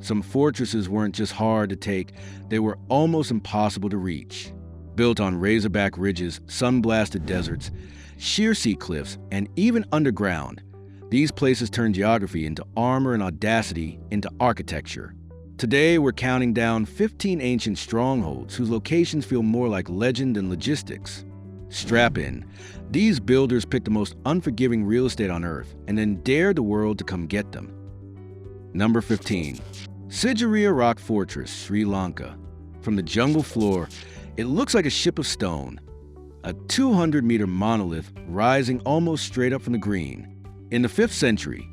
Some fortresses weren't just hard to take, they were almost impossible to reach. Built on razorback ridges, sun-blasted deserts, sheer sea cliffs, and even underground, these places turned geography into armor and audacity into architecture. Today, we're counting down 15 ancient strongholds whose locations feel more like legend than logistics. Strap in. These builders picked the most unforgiving real estate on Earth and then dared the world to come get them. Number 15. Sigiriya Rock Fortress, Sri Lanka. From the jungle floor, it looks like a ship of stone. A 200-meter monolith rising almost straight up from the green. In the 5th century,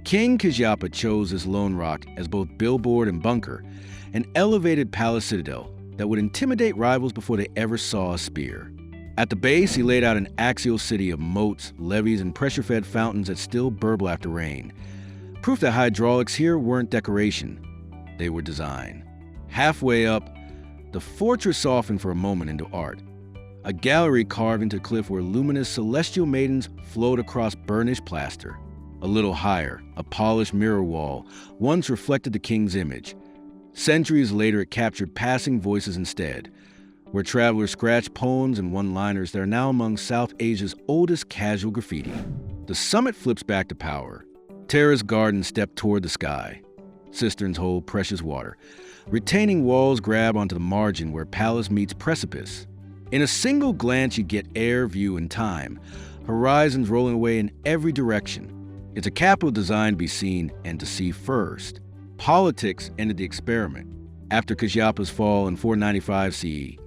King Kijapa chose this lone rock as both billboard and bunker, an elevated palace citadel that would intimidate rivals before they ever saw a spear. At the base, he laid out an axial city of moats, levees, and pressure-fed fountains that still burble after rain. Proof that hydraulics here weren't decoration, they were design. Halfway up, the fortress softened for a moment into art. A gallery carved into a cliff where luminous celestial maidens flowed across burnished plaster. A little higher, a polished mirror wall once reflected the king's image. Centuries later, it captured passing voices instead, where travelers scratched poems and one-liners that are now among South Asia's oldest casual graffiti. The summit flips back to power. Terrace gardens step toward the sky. Cisterns hold precious water. Retaining walls grab onto the margin where palace meets precipice. In a single glance, you get air, view, and time. Horizons rolling away in every direction. It's a capital designed to be seen and to see first. Politics ended the experiment. After Kajapa's fall in 495 CE,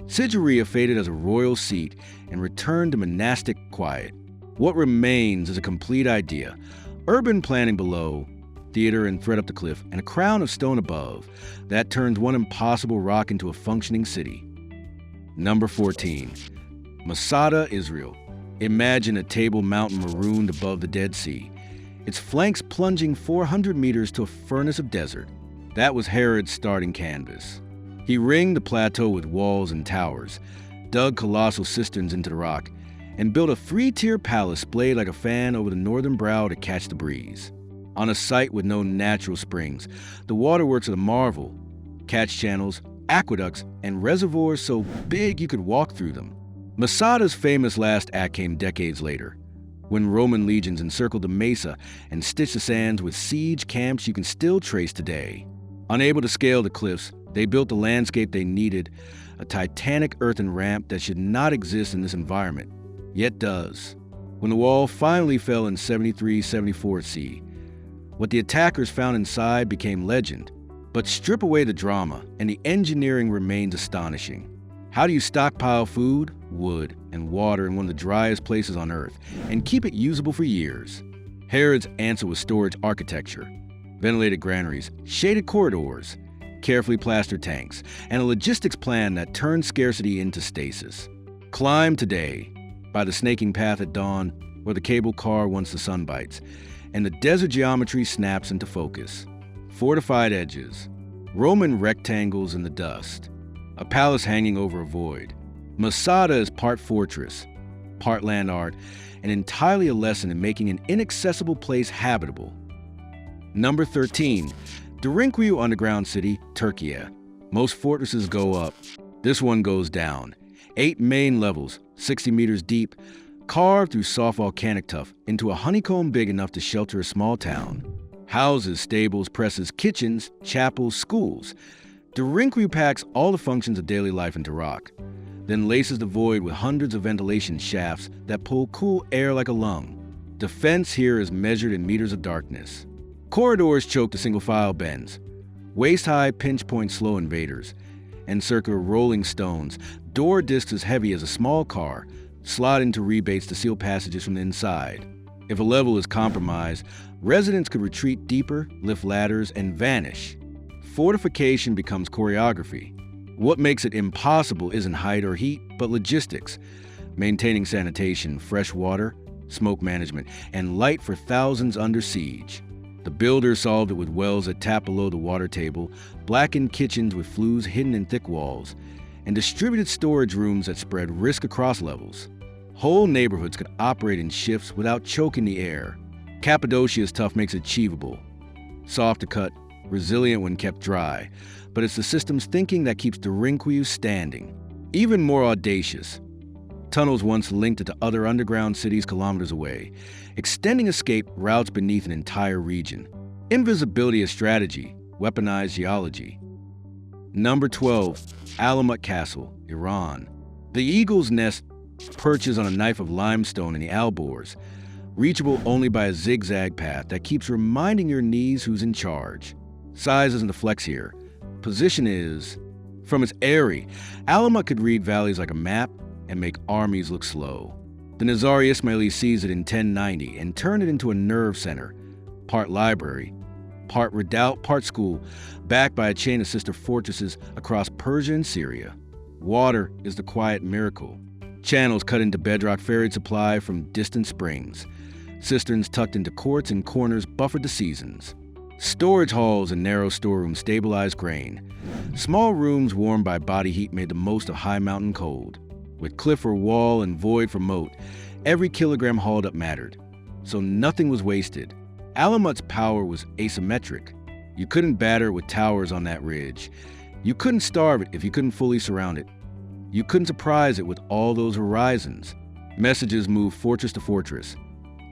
Sigiriya faded as a royal seat and returned to monastic quiet. What remains is a complete idea. Urban planning below, theater and thread up the cliff, and a crown of stone above. That turns one impossible rock into a functioning city. Number 14. Masada, Israel. Imagine a table mountain marooned above the Dead Sea, its flanks plunging 400 meters to a furnace of desert. That was Herod's starting canvas. He ringed the plateau with walls and towers, dug colossal cisterns into the rock, and built a 3-tier palace splayed like a fan over the northern brow to catch the breeze. On a site with no natural springs, the waterworks are a marvel. Catch channels, aqueducts, and reservoirs so big you could walk through them. Masada's famous last act came decades later, when Roman legions encircled the mesa and stitched the sands with siege camps you can still trace today. Unable to scale the cliffs, they built the landscape they needed, a titanic earthen ramp that should not exist in this environment, yet does. When the wall finally fell in 73-74 CE, what the attackers found inside became legend. But strip away the drama, and the engineering remains astonishing. How do you stockpile food, wood, and water in one of the driest places on Earth and keep it usable for years? Herod's answer was storage architecture, ventilated granaries, shaded corridors, carefully plastered tanks, and a logistics plan that turned scarcity into stasis. Climb today, by the snaking path at dawn, or the cable car once the sun bites, and the desert geometry snaps into focus. Fortified edges, Roman rectangles in the dust, a palace hanging over a void. Masada is part fortress, part land art, and entirely a lesson in making an inaccessible place habitable. Number 13. Derinkuyu Underground City, Turkey. Most fortresses go up. This one goes down. 8 main levels, 60 meters deep, carved through soft volcanic tuff into a honeycomb big enough to shelter a small town. Houses, stables, presses, kitchens, chapels, schools. Derinkuyu packs all the functions of daily life into rock, then laces the void with hundreds of ventilation shafts that pull cool air like a lung. Defense here is measured in meters of darkness. Corridors choke to single-file bends, waist-high pinch-point slow invaders, and circular rolling stones, door discs as heavy as a small car, slot into rebates to seal passages from the inside. If a level is compromised, residents could retreat deeper, lift ladders, and vanish. Fortification becomes choreography. What makes it impossible isn't height or heat, but logistics. Maintaining sanitation, fresh water, smoke management, and light for thousands under siege. The builders solved it with wells that tap below the water table, blackened kitchens with flues hidden in thick walls, and distributed storage rooms that spread risk across levels. Whole neighborhoods could operate in shifts without choking the air. Cappadocia's tough makes it achievable. Soft to cut, resilient when kept dry, but it's the system's thinking that keeps the Rinkwu standing. Even more audacious, tunnels once linked it to other underground cities kilometers away, extending escape routes beneath an entire region. Invisibility as strategy, weaponized geology. Number 12, Alamut Castle, Iran. The eagle's nest perches on a knife of limestone in the Alborz, reachable only by a zigzag path that keeps reminding your knees who's in charge. Size isn't the flex here. Position is. From its eyrie, Alamut could read valleys like a map and make armies look slow. The Nizari Ismaili sees it in 1090 and turned it into a nerve center, part library, part redoubt, part school, backed by a chain of sister fortresses across Persia and Syria. Water is the quiet miracle. Channels cut into bedrock ferried supply from distant springs. Cisterns tucked into courts and corners buffered the seasons. Storage halls and narrow storerooms stabilized grain. Small rooms warmed by body heat made the most of high mountain cold. With cliff for wall and void for moat, every kilogram hauled up mattered. So nothing was wasted. Alamut's power was asymmetric. You couldn't batter it with towers on that ridge. You couldn't starve it if you couldn't fully surround it. You couldn't surprise it with all those horizons. Messages moved fortress to fortress.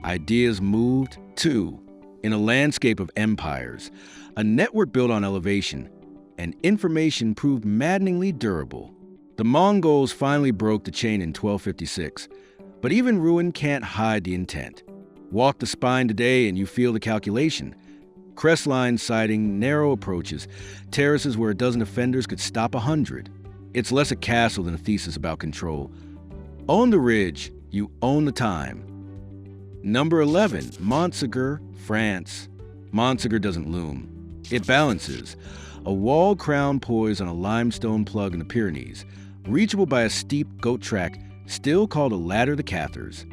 Ideas moved, too. In a landscape of empires, a network built on elevation, and information proved maddeningly durable. The Mongols finally broke the chain in 1256, but even ruin can't hide the intent. Walk the spine today and you feel the calculation. Crest lines siding, narrow approaches, terraces where a dozen defenders could stop 100. It's less a castle than a thesis about control. Own the ridge, you own the time. Number 11, Montségur, France. Montségur doesn't loom. It balances. A walled crown poised on a limestone plug in the Pyrenees, reachable by a steep goat track, still called a ladder of the Cathars.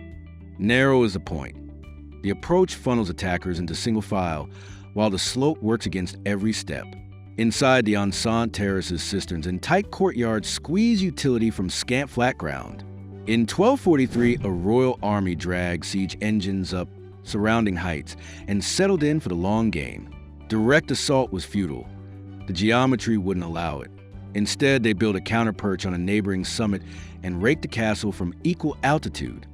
Narrow is the point. The approach funnels attackers into single file, while the slope works against every step. Inside the enceinte terraces, cisterns, and tight courtyards squeeze utility from scant flat ground. In 1243, a royal army dragged siege engines up surrounding heights and settled in for the long game. Direct assault was futile. The geometry wouldn't allow it. Instead, they built a counterperch on a neighboring summit and raked the castle from equal altitude.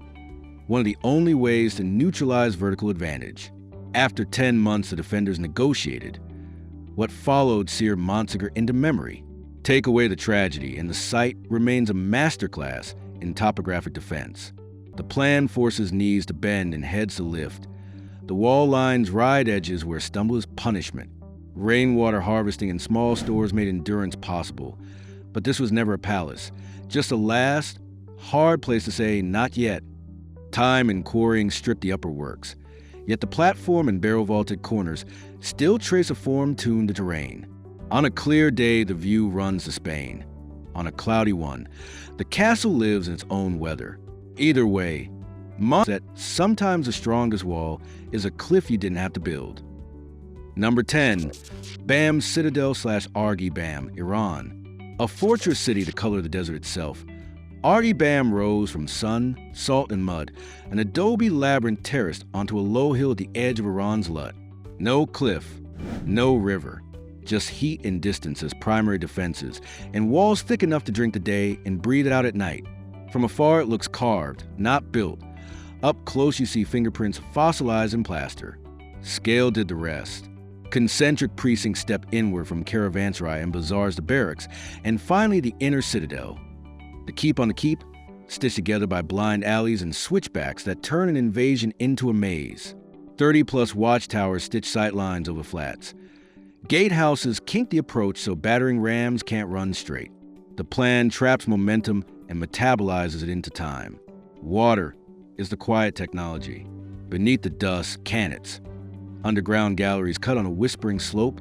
One of the only ways to neutralize vertical advantage. After 10 months, the defenders negotiated. What followed seared Montségur into memory. Take away the tragedy, and the site remains a masterclass in topographic defense. The plan forces knees to bend and heads to lift. The wall lines ride edges where stumble is punishment. Rainwater harvesting and small stores made endurance possible. But this was never a palace, just a last, hard place to say, not yet. Time and quarrying stripped the upper works. Yet the platform and barrel-vaulted corners still trace a form tuned to terrain. On a clear day, the view runs to Spain. On a cloudy one, the castle lives in its own weather. Either way, Montségur, sometimes the strongest wall, is a cliff you didn't have to build. Number 10, Bam Citadel/Argi Bam, Iran. A fortress city to color the desert itself. Argi Bam rose from sun, salt, and mud, an adobe labyrinth terraced onto a low hill at the edge of Iran's Lut. No cliff, no river, just heat and distance as primary defenses, and walls thick enough to drink the day and breathe it out at night. From afar, it looks carved, not built. Up close, you see fingerprints fossilized in plaster. Scale did the rest. Concentric precincts step inward from caravanserai and bazaars to barracks, and finally the inner citadel. The keep on the keep, stitched together by blind alleys and switchbacks that turn an invasion into a maze. 30-plus watchtowers stitch sightlines over flats. Gatehouses kink the approach so battering rams can't run straight. The plan traps momentum and metabolizes it into time. Water is the quiet technology. Beneath the dust, cannons. Underground galleries cut on a whispering slope,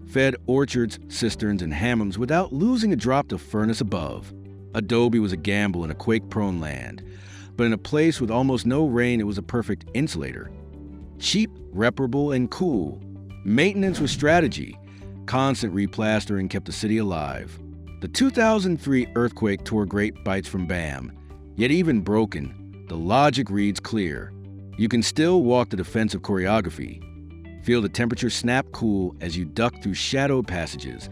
fed orchards, cisterns, and hammams without losing a drop to furnace above. Adobe was a gamble in a quake-prone land, but in a place with almost no rain, it was a perfect insulator. Cheap, reparable, and cool. Maintenance was strategy. Constant replastering kept the city alive. The 2003 earthquake tore great bites from Bam, yet even broken, the logic reads clear. You can still walk the defensive choreography. Feel the temperature snap cool as you duck through shadowed passages,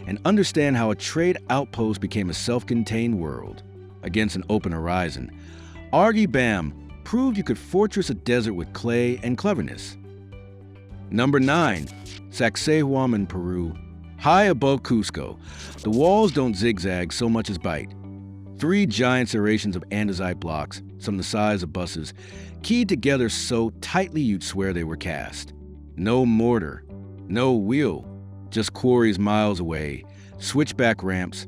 and understand how a trade outpost became a self-contained world. Against an open horizon, Argy Bam proved you could fortress a desert with clay and cleverness. Number 9. Sacsayhuaman, Peru. High above Cusco, the walls don't zigzag so much as bite. 3 giant serrations of andesite blocks, some the size of buses, keyed together so tightly you'd swear they were cast. No mortar, no wheel, just quarries miles away, switchback ramps,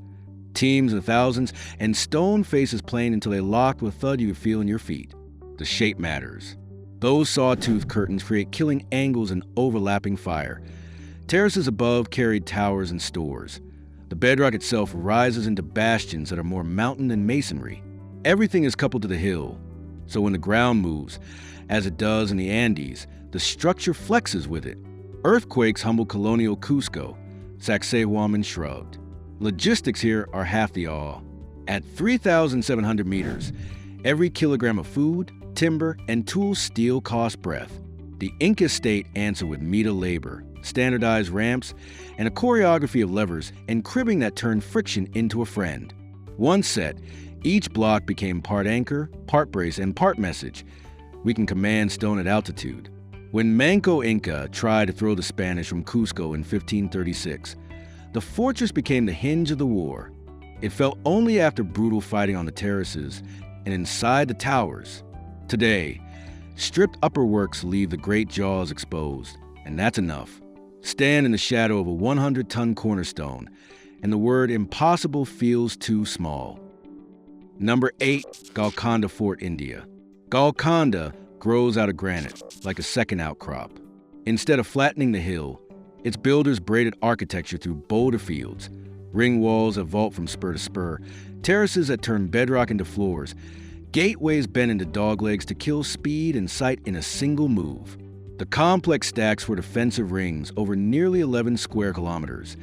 teams of thousands, and stone faces plain until they locked with a thud you could feel in your feet. The shape matters. Those sawtooth curtains create killing angles and overlapping fire. Terraces above carried towers and stores. The bedrock itself rises into bastions that are more mountain than masonry. Everything is coupled to the hill, so when the ground moves, as it does in the Andes, the structure flexes with it. Earthquakes humble colonial Cusco, Sacsayhuaman shrugged. Logistics here are half the awe. At 3,700 meters, every kilogram of food, timber, and tool steel costs breath. The Inca state answered with meter labor, standardized ramps, and a choreography of levers and cribbing that turned friction into a friend. Once set, each block became part anchor, part brace, and part message. We can command stone at altitude. When Manco Inca tried to throw the Spanish from Cusco in 1536, the fortress became the hinge of the war. It fell only after brutal fighting on the terraces and inside the towers. Today, stripped upperworks leave the great jaws exposed, and that's enough. Stand in the shadow of a 100-ton cornerstone, and the word impossible feels too small. Number 8. Golconda Fort, India. Golconda grows out of granite, like a second outcrop. Instead of flattening the hill, its builders braided architecture through boulder fields, ring walls that vault from spur to spur, terraces that turn bedrock into floors, gateways bent into doglegs to kill speed and sight in a single move. The complex stacks were defensive rings over nearly 11 square kilometers.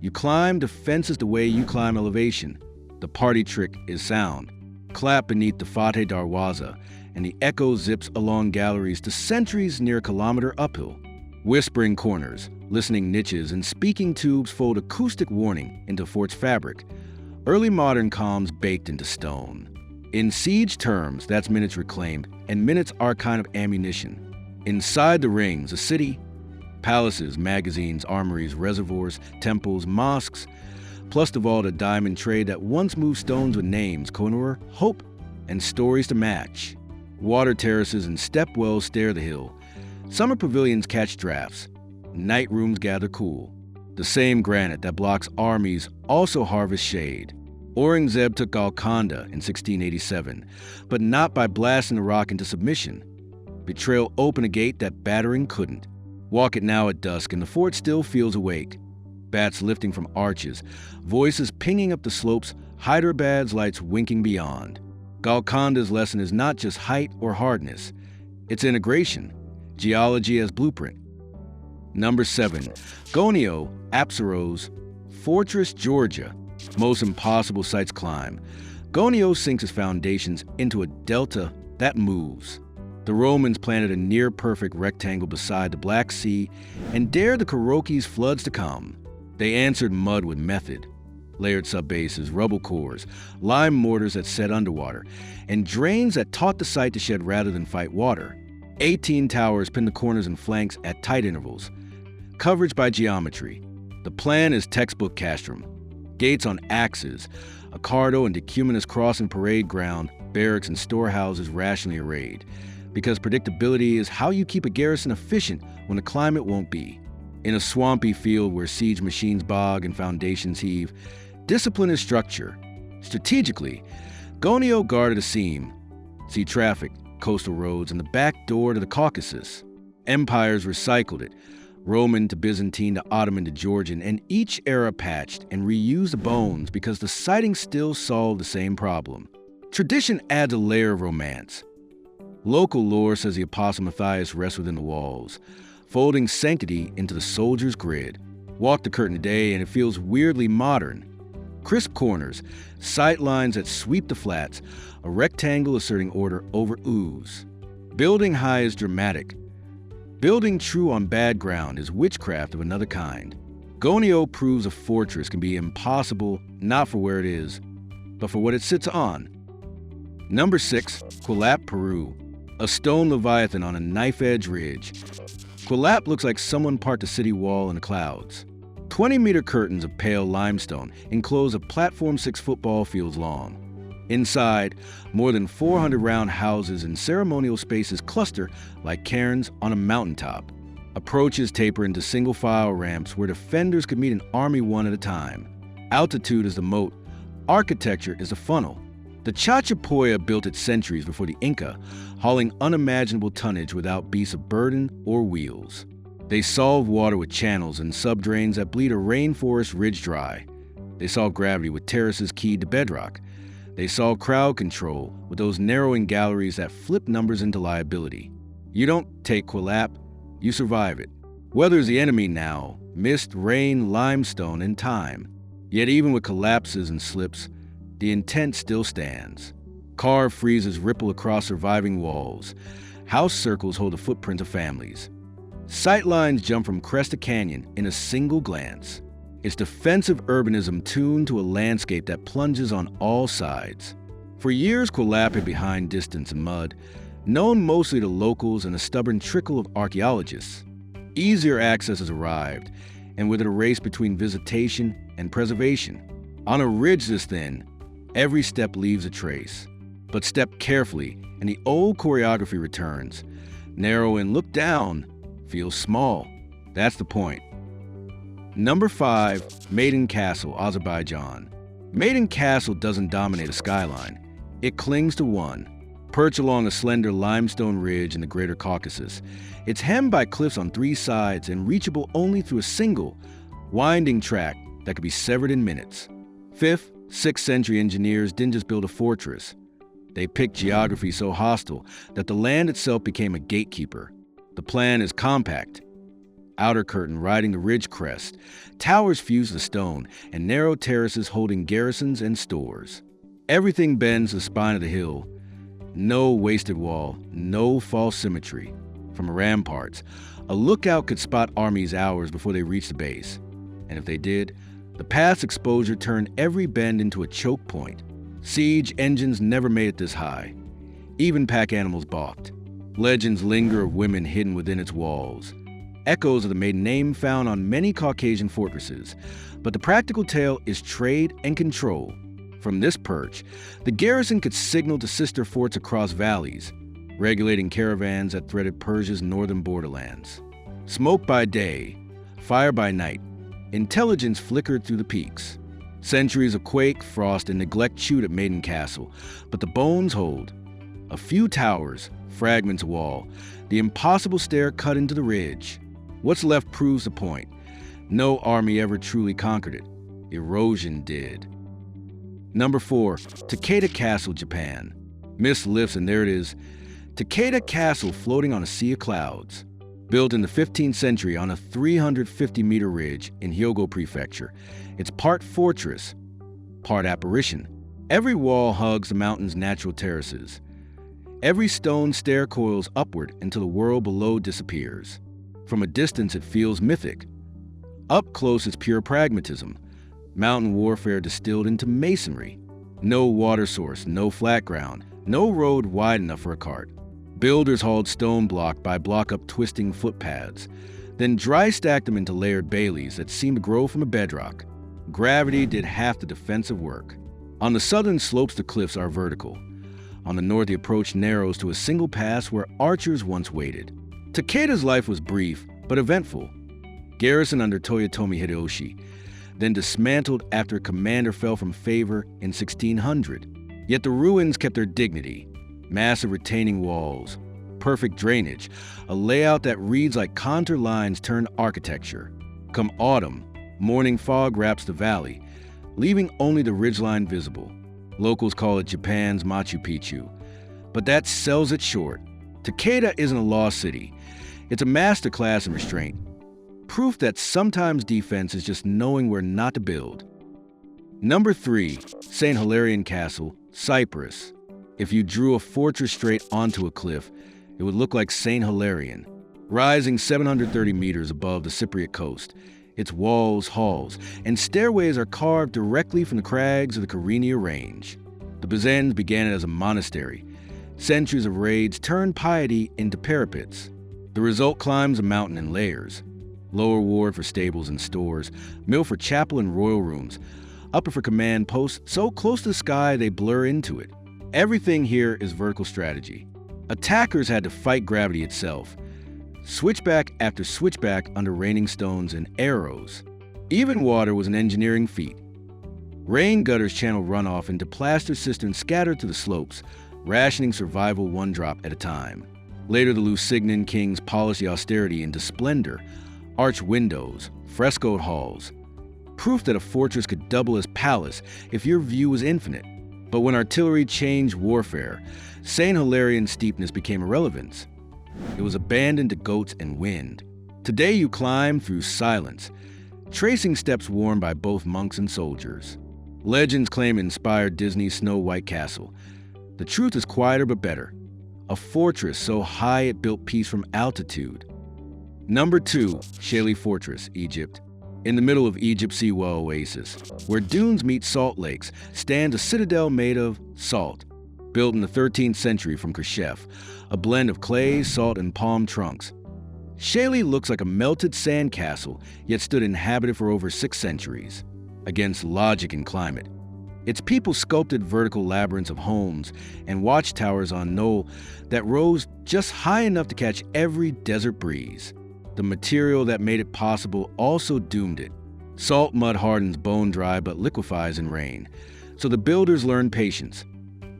You climb defenses the way you climb elevation. The party trick is sound. Clap beneath the Fateh Darwaza, and the echo zips along galleries to centuries near a kilometer uphill. Whispering corners, listening niches, and speaking tubes fold acoustic warning into fort's fabric. Early modern comms baked into stone. In siege terms, that's minutes reclaimed, and minutes are kind of ammunition. Inside the rings, a city, palaces, magazines, armories, reservoirs, temples, mosques, plus the vaulted diamond trade that once moved stones with names, Konur, hope, and stories to match. Water terraces and stepwells stare the hill. Summer pavilions catch drafts. Night rooms gather cool. The same granite that blocks armies also harvests shade. Aurangzeb took Golconda in 1687, but not by blasting the rock into submission. Betrayal opened a gate that battering couldn't. Walk it now at dusk and the fort still feels awake. Bats lifting from arches, voices pinging up the slopes, Hyderabad's lights winking beyond. Golconda's lesson is not just height or hardness, it's integration, geology as blueprint. Number 7. Gonio, Apsaros, Fortress, Georgia. Most impossible sites climb. Gonio sinks its foundations into a delta that moves. The Romans planted a near-perfect rectangle beside the Black Sea and dared the Kuroki's floods to come. They answered mud with method. Layered subbases, rubble cores, lime mortars that set underwater, and drains that taught the site to shed rather than fight water. 18 towers pin the corners and flanks at tight intervals. Coverage by geometry. The plan is textbook castrum. Gates on axes, a cardo and decumanous crossing parade ground, barracks and storehouses rationally arrayed. Because predictability is how you keep a garrison efficient when the climate won't be. In a swampy field where siege machines bog and foundations heave, discipline is structure. Strategically, Gonio guarded a seam. See traffic, coastal roads, and the back door to the Caucasus. Empires recycled it, Roman to Byzantine to Ottoman to Georgian, and each era patched and reused the bones because the siting still solved the same problem. Tradition adds a layer of romance. Local lore says the Apostle Matthias rests within the walls, folding sanctity into the soldier's grid. Walk the curtain today and it feels weirdly modern. Crisp corners, sight lines that sweep the flats, a rectangle asserting order over ooze. Building high is dramatic. Building true on bad ground is witchcraft of another kind. Gonio proves a fortress can be impossible not for where it is, but for what it sits on. Number 6, Quilap, Peru. A stone leviathan on a knife-edge ridge. Quilap looks like someone parked a city wall in the clouds. 20-meter curtains of pale limestone enclose a platform 6 football fields long. Inside, more than 400 round houses and ceremonial spaces cluster like cairns on a mountaintop. Approaches taper into single-file ramps where defenders could meet an army one at a time. Altitude is the moat. Architecture is the funnel. The Chachapoya built it centuries before the Inca, hauling unimaginable tonnage without beasts of burden or wheels. They solve water with channels and subdrains that bleed a rainforest ridge dry. They solve gravity with terraces keyed to bedrock. They solve crowd control with those narrowing galleries that flip numbers into liability. You don't take Quilap, you survive it. Weather is the enemy now, mist, rain, limestone, and time. Yet even with collapses and slips, the intent still stands. Carved friezes ripple across surviving walls. House circles hold the footprints of families. Sightlines jump from crest to canyon in a single glance. It's defensive urbanism tuned to a landscape that plunges on all sides. For years, Quilap hid behind distance and mud, known mostly to locals and a stubborn trickle of archaeologists. Easier access has arrived, and with it a race between visitation and preservation. On a ridge this thin, every step leaves a trace. But step carefully, and the old choreography returns. Narrow and look down, feels small. That's the point. Number 5, Maiden Castle, Azerbaijan. Maiden Castle doesn't dominate a skyline. It clings to one. Perched along a slender limestone ridge in the Greater Caucasus, it's hemmed by cliffs on 3 sides and reachable only through a single, winding track that could be severed in minutes. 5th, 6th century engineers didn't just build a fortress. They picked geography so hostile that the land itself became a gatekeeper. The plan is compact. Outer curtain riding the ridge crest, towers fuse the stone, and narrow terraces holding garrisons and stores. Everything bends the spine of the hill. No wasted wall, no false symmetry. From ramparts, a lookout could spot armies hours before they reached the base. And if they did, the path's exposure turned every bend into a choke point. Siege engines never made it this high. Even pack animals balked. Legends linger of women hidden within its walls. Echoes of the maiden name found on many Caucasian fortresses. But the practical tale is trade and control. From this perch, the garrison could signal to sister forts across valleys, regulating caravans that threaded Persia's northern borderlands. Smoke by day, fire by night, intelligence flickered through the peaks. Centuries of quake, frost, and neglect chewed at Maiden Castle, but the bones hold. A few towers, fragments of wall, the impossible stair cut into the ridge. What's left proves the point. No army ever truly conquered it. Erosion did. Number 4, Takeda Castle, Japan. Mist lifts and there it is. Takeda Castle floating on a sea of clouds. Built in the 15th century on a 350-meter ridge in Hyogo Prefecture, it's part fortress, part apparition. Every wall hugs the mountain's natural terraces. Every stone stair coils upward until the world below disappears. From a distance, it feels mythic. Up close, it's pure pragmatism. Mountain warfare distilled into masonry. No water source, no flat ground, no road wide enough for a cart. Builders hauled stone block by block up twisting footpaths, then dry stacked them into layered baileys that seemed to grow from a bedrock. Gravity did half the defensive work. On the southern slopes, the cliffs are vertical. On the north, the approach narrows to a single pass where archers once waited. Takeda's life was brief, but eventful. Garrison under Toyotomi Hideyoshi, then dismantled after a commander fell from favor in 1600. Yet the ruins kept their dignity. Massive retaining walls, perfect drainage, a layout that reads like contour lines turned architecture. Come autumn, morning fog wraps the valley, leaving only the ridgeline visible. Locals call it Japan's Machu Picchu, but that sells it short. Takeda isn't a lost city. It's a masterclass in restraint. Proof that sometimes defense is just knowing where not to build. Number 3, St. Hilarion Castle, Cyprus. If you drew a fortress straight onto a cliff, it would look like St. Hilarion. Rising 730 meters above the Cypriot coast, its walls, halls, and stairways are carved directly from the crags of the Kyrenia Range. The Byzantines began it as a monastery. Centuries of raids turned piety into parapets. The result climbs a mountain in layers. Lower ward for stables and stores, middle for chapel and royal rooms, upper for command posts so close to the sky they blur into it. Everything here is vertical strategy. Attackers had to fight gravity itself. Switchback after switchback under raining stones and arrows. Even water was an engineering feat. Rain gutters channeled runoff into plaster cisterns scattered to the slopes, rationing survival one drop at a time. Later, the Lusignan kings polished the austerity into splendor, arched windows, frescoed halls. Proof that a fortress could double as palace if your view was infinite. But when artillery changed warfare, St. Hilarion steepness became irrelevant. It was abandoned to goats and wind. Today you climb through silence, tracing steps worn by both monks and soldiers. Legends claim it inspired Disney's Snow White Castle. The truth is quieter but better. A fortress so high it built peace from altitude. Number 2, Shayli Fortress, Egypt. In the middle of Egypt's Siwa oasis, where dunes meet salt lakes, stands a citadel made of salt. Built in the 13th century from Kershef, a blend of clay, salt, and palm trunks. Shayli looks like a melted sandcastle, yet stood inhabited for over 6 centuries, against logic and climate. Its people sculpted vertical labyrinths of homes and watchtowers on knoll that rose just high enough to catch every desert breeze. The material that made it possible also doomed it. Salt mud hardens bone dry but liquefies in rain, so the builders learned patience,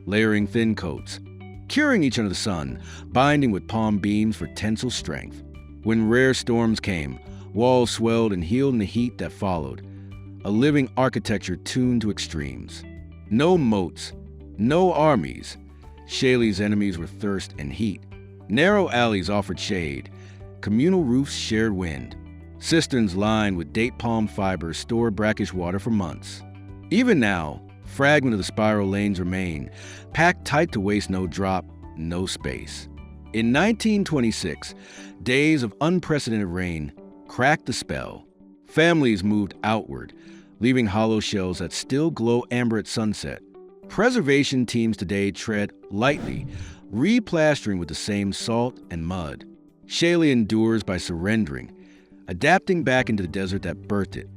layering thin coats, curing each under the sun, binding with palm beams for tensile strength. When rare storms came, walls swelled and healed in the heat that followed, a living architecture tuned to extremes. No moats, no armies. Shayli's enemies were thirst and heat. Narrow alleys offered shade. Communal roofs shared wind. Cisterns lined with date palm fibers stored brackish water for months. Even now, fragments of the spiral lanes remain, packed tight to waste no drop, no space. In 1926, days of unprecedented rain cracked the spell. Families moved outward, leaving hollow shells that still glow amber at sunset. Preservation teams today tread lightly, replastering with the same salt and mud. Shayli endures by surrendering, adapting back into the desert that birthed it.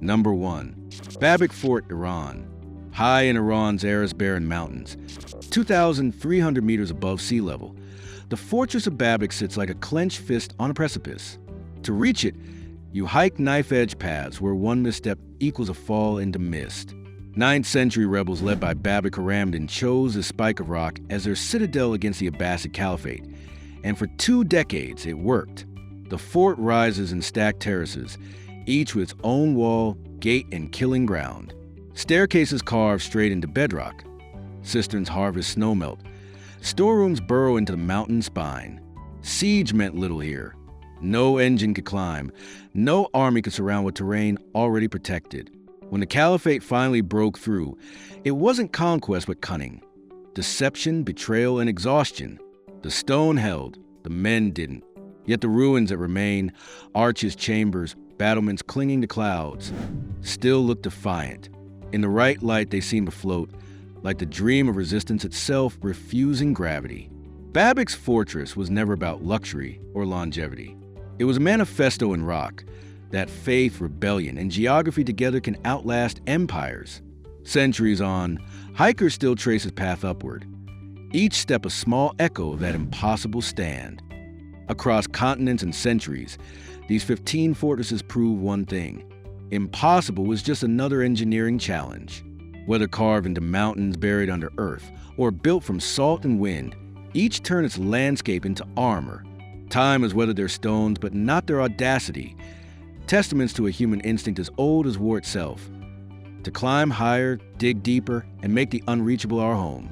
Number 1. Babak Fort, Iran. High in Iran's Aras-barren mountains, 2,300 meters above sea level, the fortress of Babak sits like a clenched fist on a precipice. To reach it, you hike knife-edge paths where one misstep equals a fall into mist. 9th century rebels led by Babak Haramdan chose this spike of rock as their citadel against the Abbasid Caliphate, and for 2 decades it worked. The fort rises in stacked terraces, each with its own wall, gate, and killing ground. Staircases carved straight into bedrock. Cisterns harvest snowmelt. Storerooms burrow into the mountain spine. Siege meant little here. No engine could climb. No army could surround with terrain already protected. When the caliphate finally broke through, it wasn't conquest but cunning. Deception, betrayal, and exhaustion. The stone held, the men didn't. Yet the ruins that remain, arches, chambers, battlements clinging to clouds, still look defiant. In the right light, they seem to float, like the dream of resistance itself refusing gravity. Babak's fortress was never about luxury or longevity. It was a manifesto in rock, that faith, rebellion, and geography together can outlast empires. Centuries on, hikers still trace his path upward. Each step a small echo of that impossible stand. Across continents and centuries, these 15 fortresses prove one thing. Impossible was just another engineering challenge. Whether carved into mountains buried under earth or built from salt and wind, each turned its landscape into armor. Time has weathered their stones, but not their audacity. Testaments to a human instinct as old as war itself. To climb higher, dig deeper, and make the unreachable our home.